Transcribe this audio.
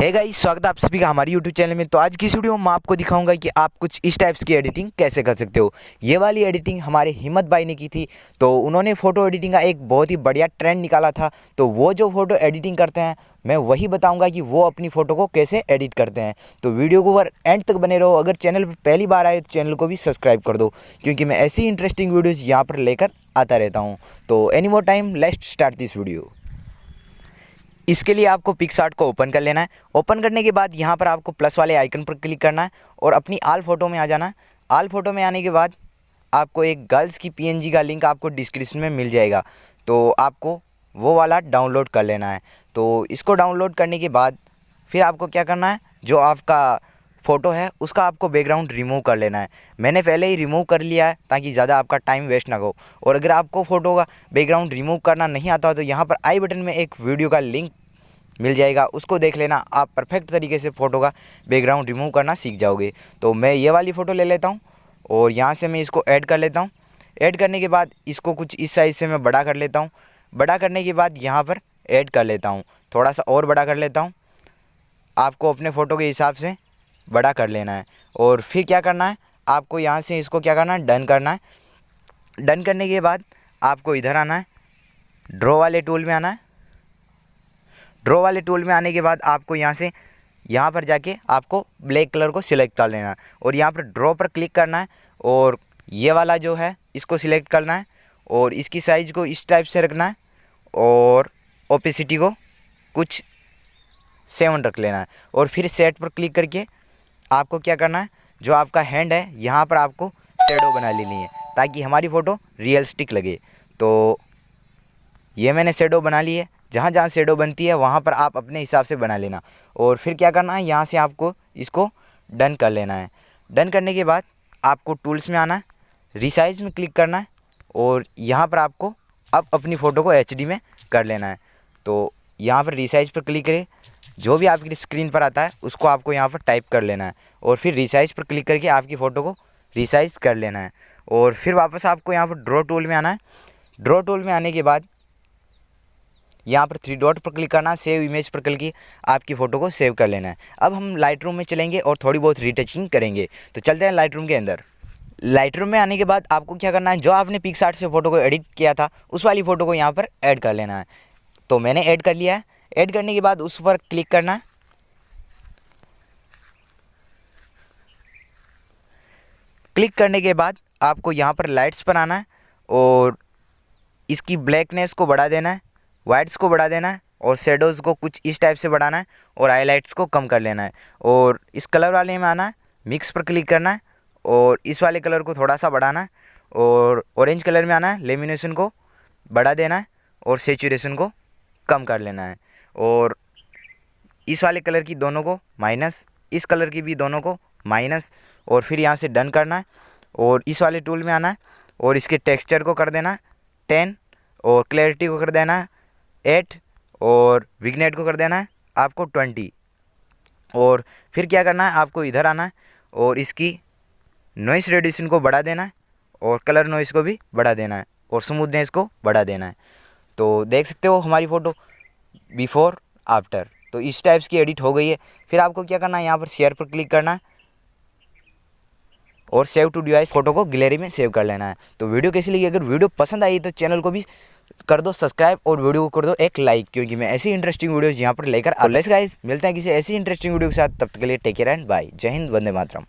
Hey guys, स्वागत है आप सभी का हमारी यूट्यूब चैनल में। तो आज की इस वीडियो में मैं आपको दिखाऊंगा कि आप कुछ इस टाइप्स की एडिटिंग कैसे कर सकते हो। ये वाली एडिटिंग हमारे हिम्मत भाई ने की थी। तो उन्होंने फ़ोटो एडिटिंग का एक बहुत ही बढ़िया ट्रेंड निकाला था। तो वो जो फ़ोटो एडिटिंग करते हैं, मैं वही बताऊंगा कि वो अपनी फ़ोटो को कैसे एडिट करते हैं। तो वीडियो को एंड तक बने रहो। अगर चैनल पर पहली बार आए तो चैनल को भी सब्सक्राइब कर दो, क्योंकि मैं ऐसी इंटरेस्टिंग वीडियोज़ यहाँ पर लेकर आता रहता हूँ। तो any more time, let's start this video. इसके लिए आपको पिक्सार्ट को ओपन कर लेना है। ओपन करने के बाद यहाँ पर आपको प्लस वाले आइकन पर क्लिक करना है और अपनी आल फोटो में आ जाना है। आल फोटो में आने के बाद आपको एक गर्ल्स की पीएनजी का लिंक आपको डिस्क्रिप्शन में मिल जाएगा। तो आपको वो वाला डाउनलोड कर लेना है। तो इसको डाउनलोड करने के बाद फिर आपको क्या करना है, जो आपका फ़ोटो है उसका आपको बैकग्राउंड रिमूव कर लेना है। मैंने पहले ही रिमूव कर लिया है ताकि ज़्यादा आपका टाइम वेस्ट ना हो। और अगर आपको फ़ोटो का बैकग्राउंड रिमूव करना नहीं आता हो तो यहाँ पर आई बटन में एक वीडियो का लिंक मिल जाएगा, उसको देख लेना। आप परफेक्ट तरीके से फ़ोटो का बैकग्राउंड रिमूव करना सीख जाओगे। तो मैं ये वाली फ़ोटो ले लेता हूँ और यहाँ से मैं इसको ऐड कर लेता हूँ। ऐड करने के बाद इसको कुछ इस साइज़ से मैं बड़ा कर लेता हूँ। बड़ा करने के बाद यहाँ पर ऐड कर लेता हूँ, थोड़ा सा और बड़ा कर लेता हूँ। आपको अपने फ़ोटो के हिसाब से बड़ा कर लेना है। और फिर क्या करना है, आपको यहाँ से इसको क्या करना है, डन करना है। डन करने के बाद आपको इधर आना है, ड्रॉ वाले टूल में आना है। ड्रॉ वाले टूल में आने के बाद आपको यहाँ पर जाके आपको ब्लैक कलर को सिलेक्ट कर लेना है और यहाँ पर ड्रॉ पर क्लिक करना है और ये वाला जो है इसको सिलेक्ट करना है और इसकी साइज़ को इस टाइप से रखना है और ओपेसिटी को कुछ 7 रख लेना है। और फिर सेट पर क्लिक करके आपको क्या करना है, जो आपका हैंड है यहाँ पर आपको शेडो बना लेनी है ताकि हमारी फ़ोटो रियलिस्टिक लगे। तो ये मैंने शेडो बना ली है। जहाँ जहाँ शेडो बनती है वहाँ पर आप अपने हिसाब से बना लेना। और फिर क्या करना है, यहाँ से आपको इसको डन कर लेना है। डन करने के बाद आपको टूल्स में आना है, रिसाइज में क्लिक करना है और यहाँ पर आपको अब अपनी फ़ोटो को एचडी में कर लेना है। तो यहाँ पर रिसाइज पर क्लिक करें, जो भी आपकी स्क्रीन पर आता है उसको आपको यहाँ पर टाइप कर लेना है और फिर रिसाइज पर क्लिक करके आपकी फ़ोटो को रिसाइज कर लेना है। और फिर वापस आपको यहाँ पर ड्रॉ टूल में आना है। ड्रॉ टूल में आने के बाद यहाँ पर 3 डॉट पर क्लिक करना, सेव इमेज पर क्लिक की आपकी फ़ोटो को सेव कर लेना है। अब हम लाइट रूम में चलेंगे और थोड़ी बहुत रीटचिंग करेंगे। तो चलते हैं लाइट रूम के अंदर। लाइट रूम में आने के बाद आपको क्या करना है, जो आपने पिक्सार्ट से फ़ोटो को एडिट किया था उस वाली फ़ोटो को यहाँ पर ऐड कर लेना है। तो मैंने ऐड कर लिया है। ऐड करने के बाद उस पर क्लिक करना है। क्लिक करने के बाद आपको यहाँ पर लाइट्स पर आना है और इसकी ब्लैकनेस को बढ़ा देना है, वाइट्स को बढ़ा देना है और शेडोज़ को कुछ इस टाइप से बढ़ाना है और हाईलाइट्स को कम कर लेना है। और इस कलर वाले में आना है, मिक्स पर क्लिक करना है और इस वाले कलर को थोड़ा सा बढ़ाना है और ऑरेंज कलर में आना है, लेमिनेशन को बढ़ा देना है और सेचुरेशन को कम कर लेना है। और इस वाले कलर की दोनों को माइनस, इस कलर की भी दोनों को माइनस। और फिर यहाँ से डन करना है और इस वाले टूल में आना है और इसके टेक्सचर को कर देना 10 और क्लैरिटी को कर देना 8 और विग्नेट को कर देना है आपको 20। और फिर क्या करना है, आपको इधर आना है और इसकी नॉइस रेड्यूसेशन को बढ़ा देना है और कलर नॉइस को भी बढ़ा देना है और स्मूथनेस को बढ़ा देना है। तो देख सकते हो हमारी फ़ोटो बिफोर आफ्टर। तो इस टाइप्स की एडिट हो गई है। फिर आपको क्या करना है, यहाँ पर शेयर पर क्लिक करना है और सेव टू डिवाइस फ़ोटो को गैलरी में सेव कर लेना है। तो वीडियो कैसी लगी, अगर वीडियो पसंद आई तो चैनल को भी कर दो सब्सक्राइब और वीडियो को कर दो एक लाइक, क्योंकि मैं ऐसी इंटरेस्टिंग वीडियोज़ यहाँ पर लेकर गाइस मिलते हैं किसी ऐसी इंटरेस्टिंग वीडियो के साथ। तब तक के लिए टेक केयर एंड बाय। जय हिंद, वंदे मातरम।